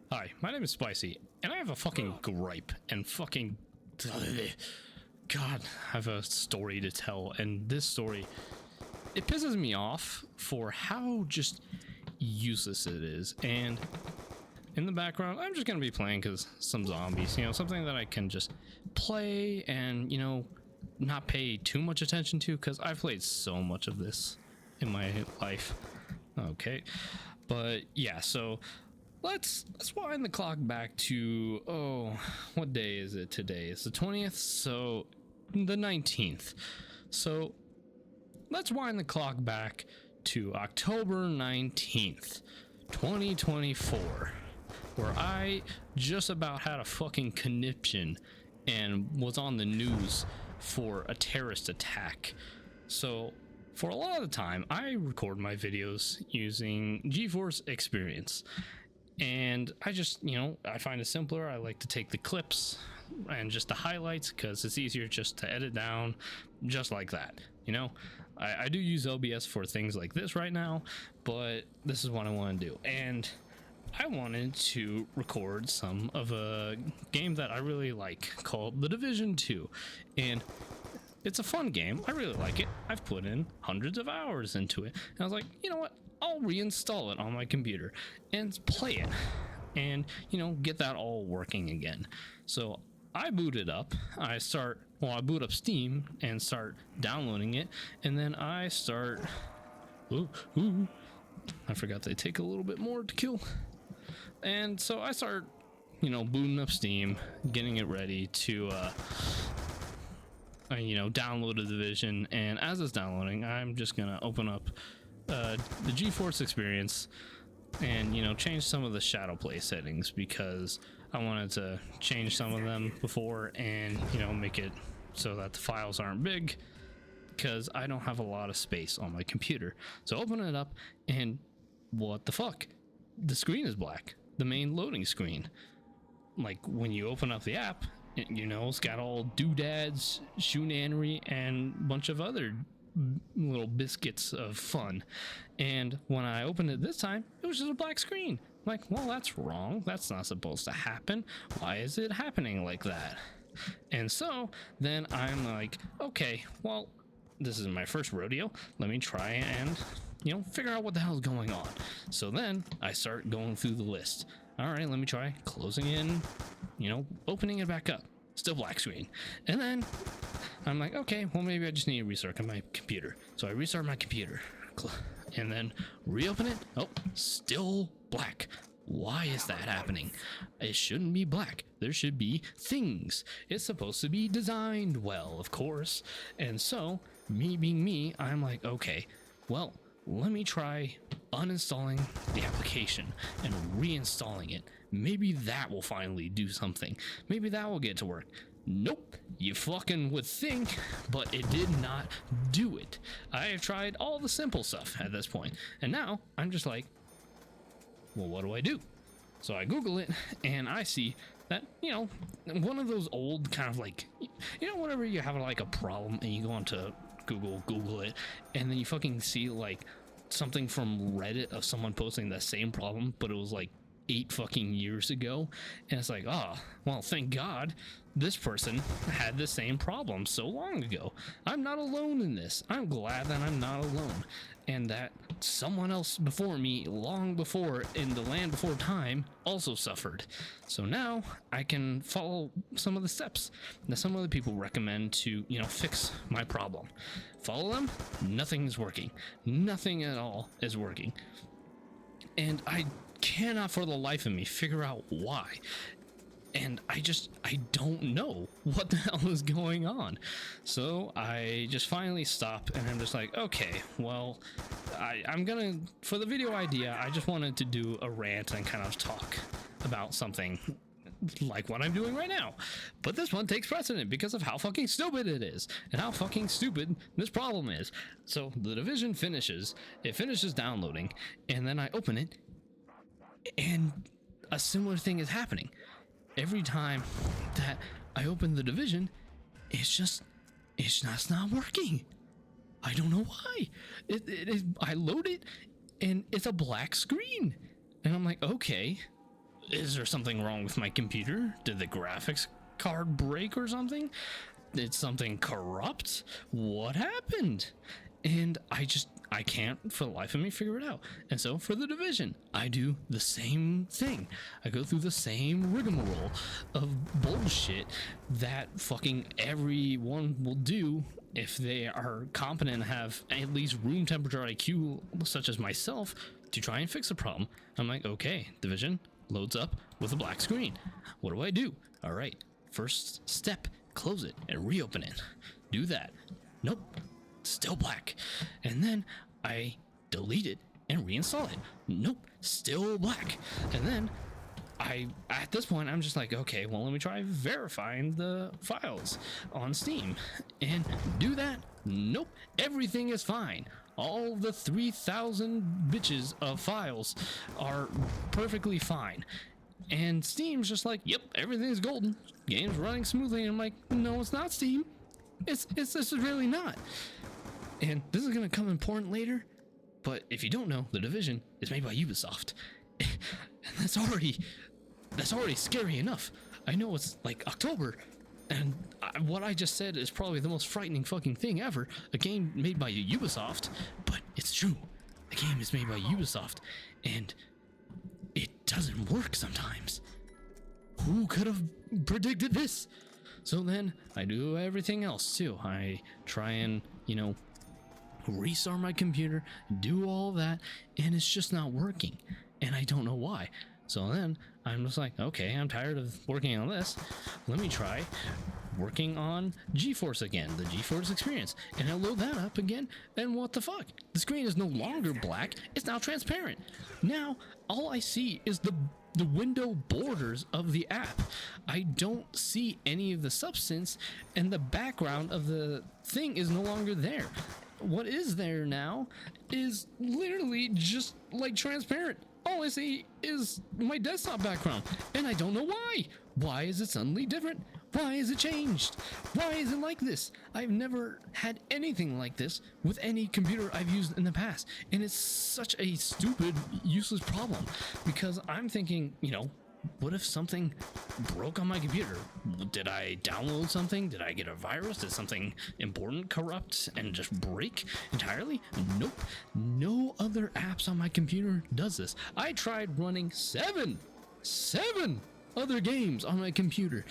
Hi, my name is Spicy, and I have a fucking gripe, and fucking... God, I have a story to tell, and this story, it pisses me off for how just useless it is. And in the background, I'm just gonna be playing because some zombies, something that I can just play and, not pay too much attention to, because I've played so much of this in my life. Okay, but yeah, so let's wind the clock back to, what day is it today? It's the 20th, so the 19th. So let's wind the clock back to October 19th, 2024, where I just about had a fucking conniption and was on the news for a terrorist attack. So for a lot of the time, I record my videos using GeForce Experience. And I just, I find it simpler. I like to take the clips and just the highlights because it's easier just to edit down just like that. I do use OBS for things like this right now, but this is what I want to do. And I wanted to record some of a game that I really like called The Division 2. And it's a fun game. I really like it. I've put in hundreds of hours into it. And I was like, you know what? I'll reinstall it on my computer and play it and, get that all working again. So I boot it up. I boot up Steam and start downloading it. And then I start, I forgot they take a little bit more to kill. And so I start, booting up Steam, getting it ready to, download the Division. And as it's downloading, I'm just gonna open up the GeForce Experience and change some of the shadow play settings because I wanted to change some of them before and make it so that the files aren't big because I don't have a lot of space on my computer. So open it up and what the fuck, the screen is black, the main loading screen. Like when you open up the app, it's got all doodads, shoonanery, and a bunch of other little biscuits of fun. And when I opened it this time, it was just a black screen. Like, well, that's wrong. That's not supposed to happen. Why is it happening like that? And so then I'm like, okay, well, this is my first rodeo. Let me try and, figure out what the hell is going on. So then I start going through the list. All right, let me try closing in, opening it back up. Still black screen. And then I'm like, okay, well, maybe I just need to restart my computer. So I restart my computer and then reopen it. Oh, still black. Why is that happening? It shouldn't be black. There should be things. It's supposed to be designed well, of course. And so, me being me, I'm like, okay, well, let me try uninstalling the application and reinstalling it. Maybe that will finally do something. Maybe that will get to work. Nope, you fucking would think, but it did not do it. I have tried all the simple stuff at this point, and now I'm just like, well, what do I do? So I Google it, and I see that, one of those old kind of like, whenever you have like a problem and you go onto Google it, and then you fucking see like something from Reddit of someone posting the same problem, but it was like 8 fucking years ago, and it's like, oh, well, thank God this person had the same problem so long ago. I'm not alone in this. I'm glad that I'm not alone, and that someone else before me, long before, in the land before time, also suffered. So now I can follow some of the steps that some other people recommend to, fix my problem. Follow them. Nothing's working. Nothing at all is working. And I cannot for the life of me figure out why. And I don't know what the hell is going on. So I just finally stop and I'm just like, okay, well, I'm gonna, for the video idea, I just wanted to do a rant and kind of talk about something like what I'm doing right now. But this one takes precedent because of how fucking stupid it is and how fucking stupid this problem is. So the Division finishes, it finishes downloading, and then I open it and a similar thing is happening. Every time that I open the Division, it's just not working. I don't know why. I load it and it's a black screen. And I'm like, okay, is there something wrong with my computer? Did the graphics card break or something? Did something corrupt? What happened? And I can't for the life of me figure it out. And so for the Division, I do the same thing. I go through the same rigmarole of bullshit that fucking everyone will do if they are competent and have at least room temperature IQ, such as myself, to try and fix the problem. I'm like, okay, Division loads up with a black screen. What do I do? All right, first step, close it and reopen it. Do that. Nope, still black. And then I delete it and reinstall it. Nope, still black. And then at this point, I'm just like, okay, well, let me try verifying the files on Steam and do that. Nope, everything is fine. All the 3,000 bitches of files are perfectly fine. And Steam's just like, yep, everything's golden. Game's running smoothly. And I'm like, no, it's not, Steam. It's really not. And this is going to come important later. But if you don't know, The Division is made by Ubisoft. And that's already scary enough. I know it's like October, and what I just said is probably the most frightening fucking thing ever. A game made by Ubisoft, but it's true. The game is made by Ubisoft, and it doesn't work sometimes. Who could have predicted this? So then I do everything else too. I try and, restart my computer, do all that, and it's just not working. And I don't know why. So then I'm just like, okay, I'm tired of working on this. Let me try working on GeForce again, the GeForce experience. And I load that up again, and what the fuck? The screen is no longer black, it's now transparent. Now, all I see is the window borders of the app. I don't see any of the substance, and the background of the thing is no longer there. What is there now is literally just like transparent. All I see is my desktop background, and I don't know why. Why is it suddenly different? Why is it changed? Why is it like this? I've never had anything like this with any computer I've used in the past, and it's such a stupid, useless problem, because I'm thinking, what if something broke on my computer? Did I download something? Did I get a virus? Did something important corrupt and just break entirely? Nope. No other apps on my computer does this. I tried running seven other games on my computer,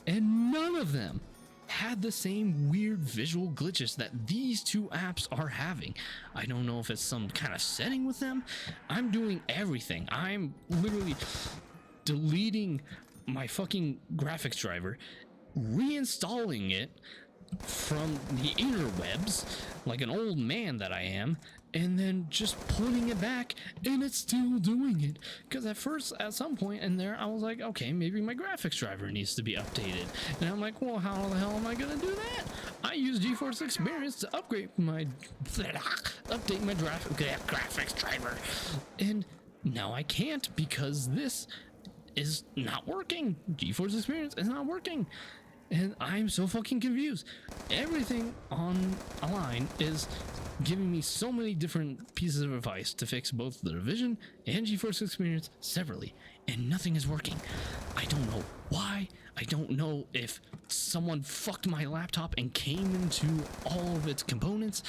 and none of them had the same weird visual glitches that these two apps are having. I don't know if it's some kind of setting with them. I'm doing everything. I'm literally deleting my fucking graphics driver, reinstalling it from the interwebs like an old man that I am, and then just putting it back, and it's still doing it. Because at some point in there, I was like, okay, maybe my graphics driver needs to be updated. And I'm like, well, how the hell am I gonna do that? I use GeForce Experience to update my graphics driver, and now I can't because this is not working. GeForce Experience is not working, and I'm so fucking confused. Everything online is giving me so many different pieces of advice to fix both the Division and GeForce Experience separately, and nothing is working. I don't know why. I don't know if someone fucked my laptop and came into all of its components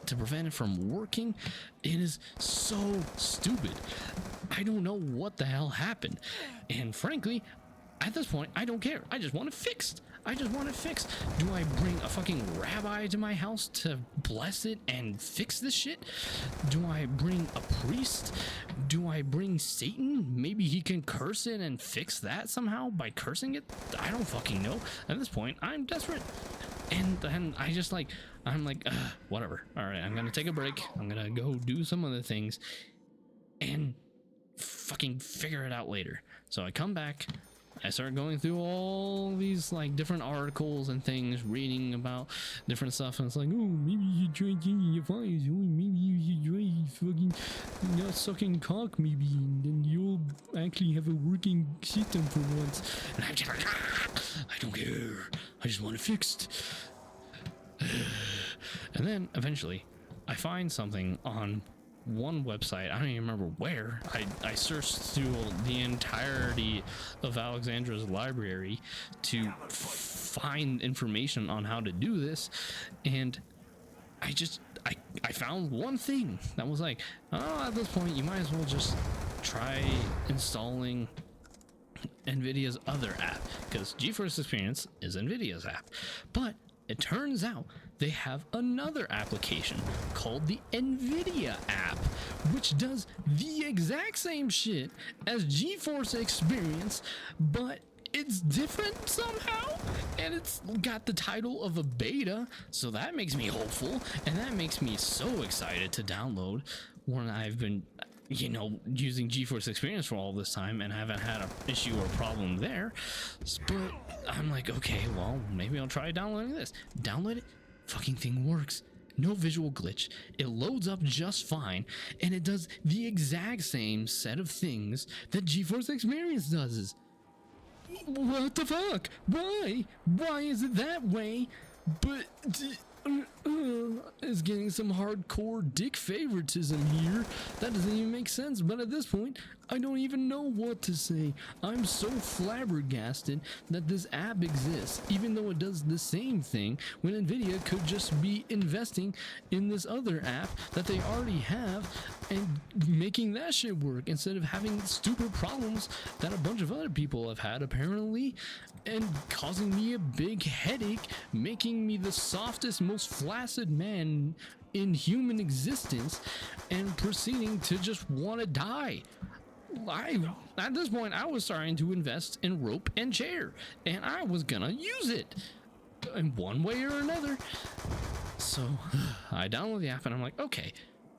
to prevent it from working. It is so stupid. I don't know what the hell happened, and frankly, at this point, I don't care. I just want it fixed. Do I bring a fucking rabbi to my house to bless it and fix this shit? Do I bring a priest? Do I bring Satan? Maybe he can curse it and fix that somehow by cursing it? I don't fucking know. At this point, I'm desperate. And then I'm like, whatever. All right, I'm gonna take a break. I'm gonna go do some other things and fucking figure it out later. So I come back. I start going through all these different articles and things, reading about different stuff, and it's like, oh, maybe you should try changing your files. Oh, maybe you should try fucking not sucking cock, maybe, and then you'll actually have a working system for once. And I'm just like, I don't care. I just want it fixed. And then eventually, I find something on one website, I don't even remember where. I searched through the entirety of Alexandra's library to find information on how to do this, and I found one thing that was like, oh, at this point you might as well just try installing NVIDIA's other app, because GeForce Experience is NVIDIA's app. But it turns out they have another application called the NVIDIA app, which does the exact same shit as GeForce Experience, but it's different somehow, and it's got the title of a beta, so that makes me hopeful, and that makes me so excited to download when I've been, you know, using GeForce Experience for all this time and haven't had an issue or problem there. But I'm like, okay, well, maybe I'll try downloading this. Download it, fucking thing works. No visual glitch. It loads up just fine, and it does the exact same set of things that GeForce Experience does. What the fuck? Why? Why is it that way? But is getting some hardcore dick favoritism here. That doesn't even make sense, but at this point I don't even know what to say. I'm so flabbergasted that this app exists, even though it does the same thing, when NVIDIA could just be investing in this other app that they already have and making that shit work, instead of having stupid problems that a bunch of other people have had apparently, and causing me a big headache, making me the softest, most flaccid man in human existence, and proceeding to just want to die. At this point, I was starting to invest in rope and chair, and I was gonna use it in one way or another. So I download the app and I'm like, okay,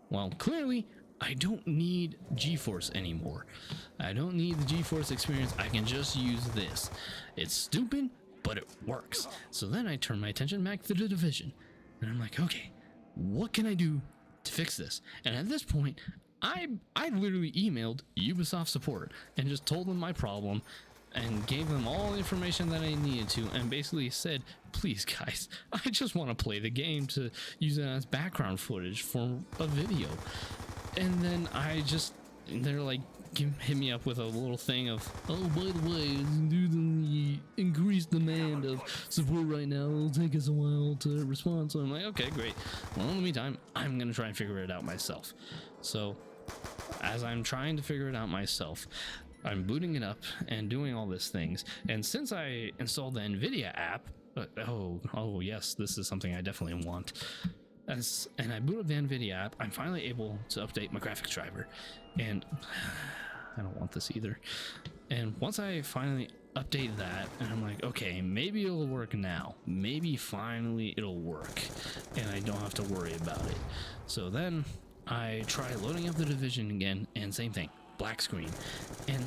well, clearly I don't need GeForce anymore. I don't need the GeForce Experience. I can just use this. It's stupid, but it works. So then I turn my attention back to the Division, and I'm like, okay, what can I do to fix this? And at this point, I literally emailed Ubisoft support and just told them my problem and gave them all the information that I needed to, and basically said, please guys, I just want to play the game to use it as background footage for a video. And then they're like, hit me up with a little thing of, oh, by the way, due to the increased demand of support right now, it'll take us a while to respond. So I'm like, okay, great. Well, in the meantime, I'm gonna try and figure it out myself. So as I'm trying to figure it out myself, I'm booting it up and doing all these things. And since I installed the NVIDIA app, oh yes, this is something I definitely want. And I boot up the NVIDIA app, I'm finally able to update my graphics driver. And I don't want this either. And once I finally update that, and I'm like, okay, maybe it'll work now. Maybe finally it'll work, and I don't have to worry about it. So then I try loading up the Division again, and same thing, black screen. And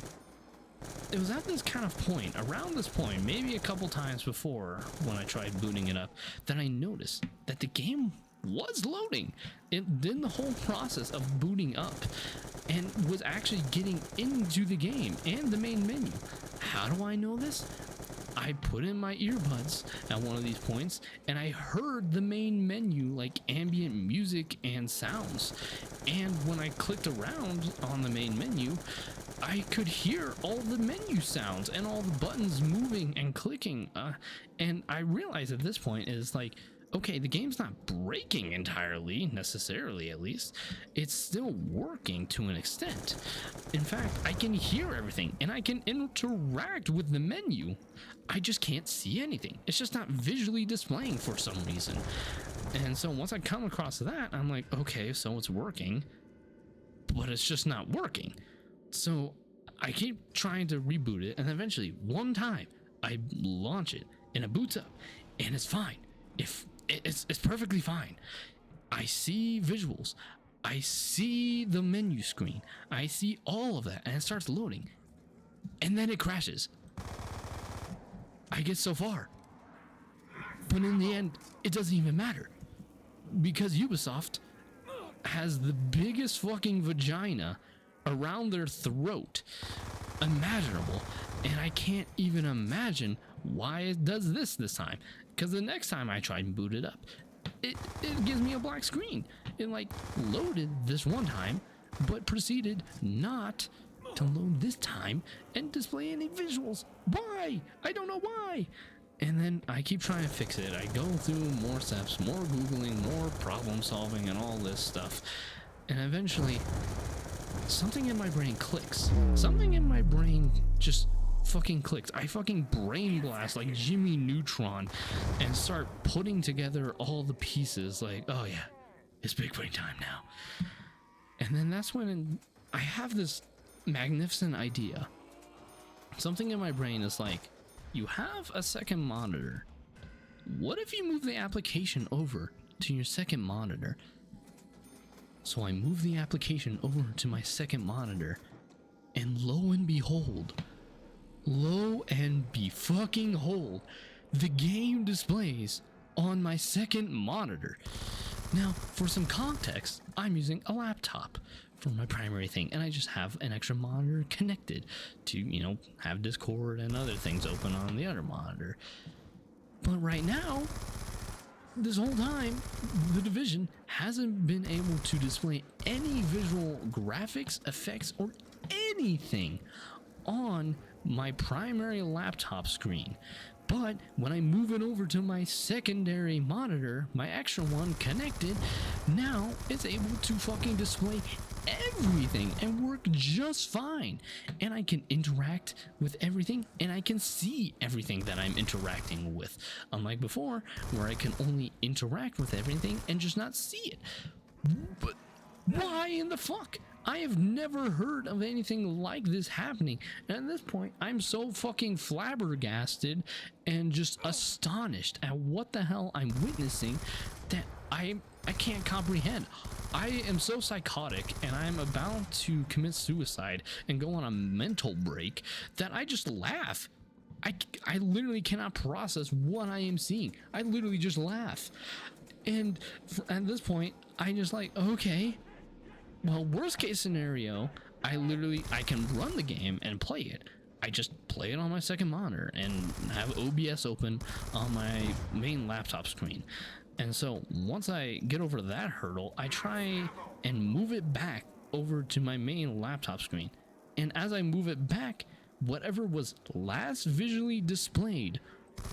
it was at this kind of point, around this point, maybe a couple times before when I tried booting it up, that I noticed that the game was loading. It did the whole process of booting up and was actually getting into the game and the main menu. How do I know this? I put in my earbuds at one of these points and I heard the main menu, like ambient music and sounds. And when I clicked around on the main menu, I could hear all the menu sounds and all the buttons moving and clicking. And I realized at this point is like, okay, the game's not breaking entirely, necessarily at least. It's still working to an extent. In fact, I can hear everything and I can interact with the menu. I just can't see anything. It's just not visually displaying for some reason. And so once I come across that, I'm like, okay, so it's working, but it's just not working. So I keep trying to reboot it, and eventually one time I launch it and it boots up and it's fine. It's perfectly fine. I see visuals, I see the menu screen, I see all of that, and it starts loading, and then it crashes. I get so far, but in the end it doesn't even matter, because Ubisoft has the biggest fucking vagina around their throat imaginable, and I can't even imagine why it does this time. Because the next time I try and boot it up, it gives me a black screen. it like loaded this one time, but proceeded not to load this time and display any visuals. Why? I don't know why. And then I keep trying to fix it. I go through more steps, more Googling, more problem solving and all this stuff. And eventually something in my brain clicks. Something in my brain just fucking clicks. I fucking brain blast like Jimmy Neutron and start putting together all the pieces like, oh yeah, it's big brain time now. And then that's when I have this magnificent idea. Something in my brain is like, you have a second monitor. What if you move the application over to your second monitor? So I move the application over to my second monitor, and lo and behold, the game displays on my second monitor. Now, for some context, I'm using a laptop for my primary thing, and I just have an extra monitor connected to, you know, have Discord and other things open on the other monitor. But right now, this whole time, the Division hasn't been able to display any visual graphics, effects, or anything on my primary laptop screen. But when I move it over to my secondary monitor, my extra one connected, now it's able to fucking display everything and work just fine. And I can interact with everything, and I can see everything that I'm interacting with. Unlike before, where I can only interact with everything and just not see it. But why in the fuck? I have never heard of anything like this happening. And at this point, I'm so fucking flabbergasted and just astonished at what the hell I'm witnessing that I can't comprehend. I am so psychotic and I'm about to commit suicide and go on a mental break that I just laugh. I literally cannot process what I am seeing. I literally just laugh. And at this point, I just like, okay, well, worst case scenario, I can run the game and play it. I just play it on my second monitor and have OBS open on my main laptop screen. And so once I get over that hurdle, I try and move it back over to my main laptop screen. And as I move it back, whatever was last visually displayed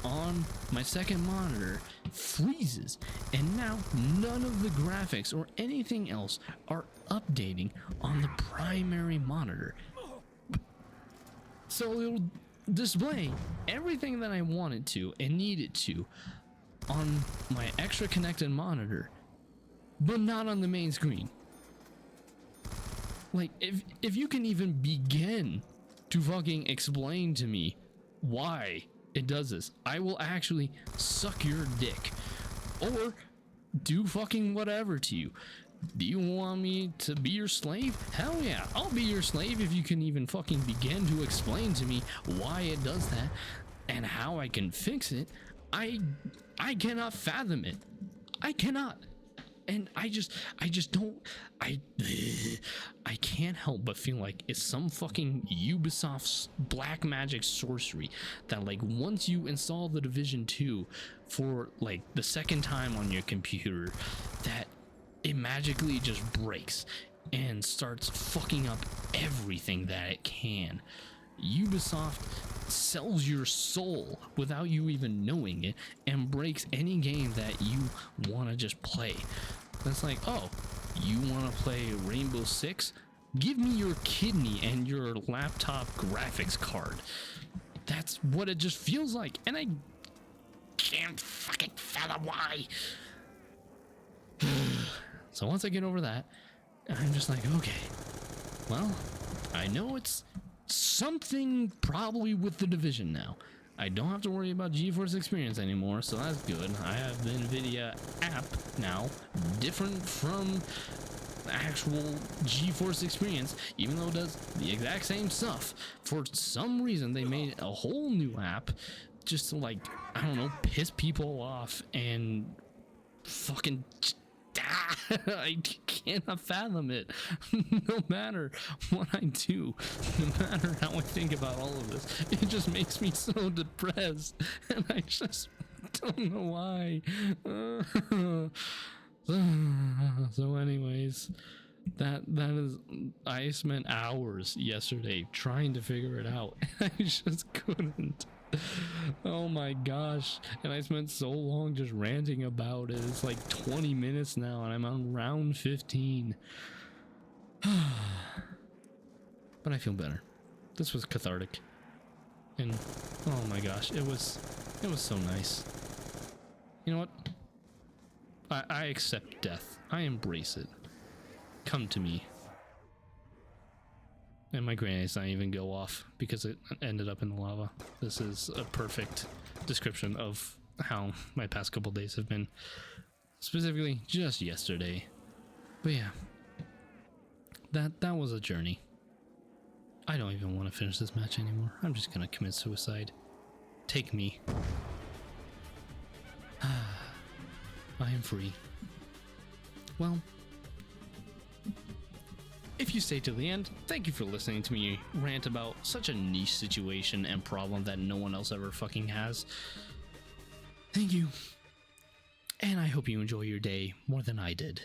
on my second monitor freezes, and now none of the graphics or anything else are updating on the primary monitor. So it'll display everything that I wanted to and needed to on my extra connected monitor, but not on the main screen. Like, if you can even begin to fucking explain to me why it does this, I will actually suck your dick or do fucking whatever to you. Do you want me to be your slave? Hell yeah, I'll be your slave if you can even fucking begin to explain to me why it does that and how I can fix it. I cannot fathom it. I cannot. And I can't help but feel like it's some fucking Ubisoft's black magic sorcery that, like, once you install the Division 2 for like the second time on your computer, that it magically just breaks and starts fucking up everything that it can. Ubisoft sells your soul without you even knowing it and breaks any game that you want to just play. That's like, oh, you want to play Rainbow Six? Give me your kidney and your laptop graphics card. That's what it just feels like, and I can't fucking fathom why. So once I get over that, I'm just like, okay, well, I know it's something probably with the Division now. I don't have to worry about GeForce Experience anymore, so that's good. I have the NVIDIA app now, different from actual GeForce Experience, even though it does the exact same stuff. For some reason, they made a whole new app just to, like, I don't know, piss people off and fucking I cannot fathom it. No matter what I do, no matter how I think about all of this, it just makes me so depressed, and I just don't know why. So anyways, that is, I spent hours yesterday trying to figure it out. I just couldn't. Oh my gosh. And I spent so long just ranting about it. It's like 20 minutes now and I'm on round 15. But I feel better. This was cathartic. And oh my gosh, it was so nice. You know what? I accept death. I embrace it. Come to me. And my grenades not even go off because it ended up in the lava. This is a perfect description of how my past couple days have been. Specifically, just yesterday. But yeah. That was a journey. I don't even want to finish this match anymore. I'm just gonna commit suicide. Take me. I am free. Well, if you stayed till the end, thank you for listening to me rant about such a niche situation and problem that no one else ever fucking has. Thank you. And I hope you enjoy your day more than I did.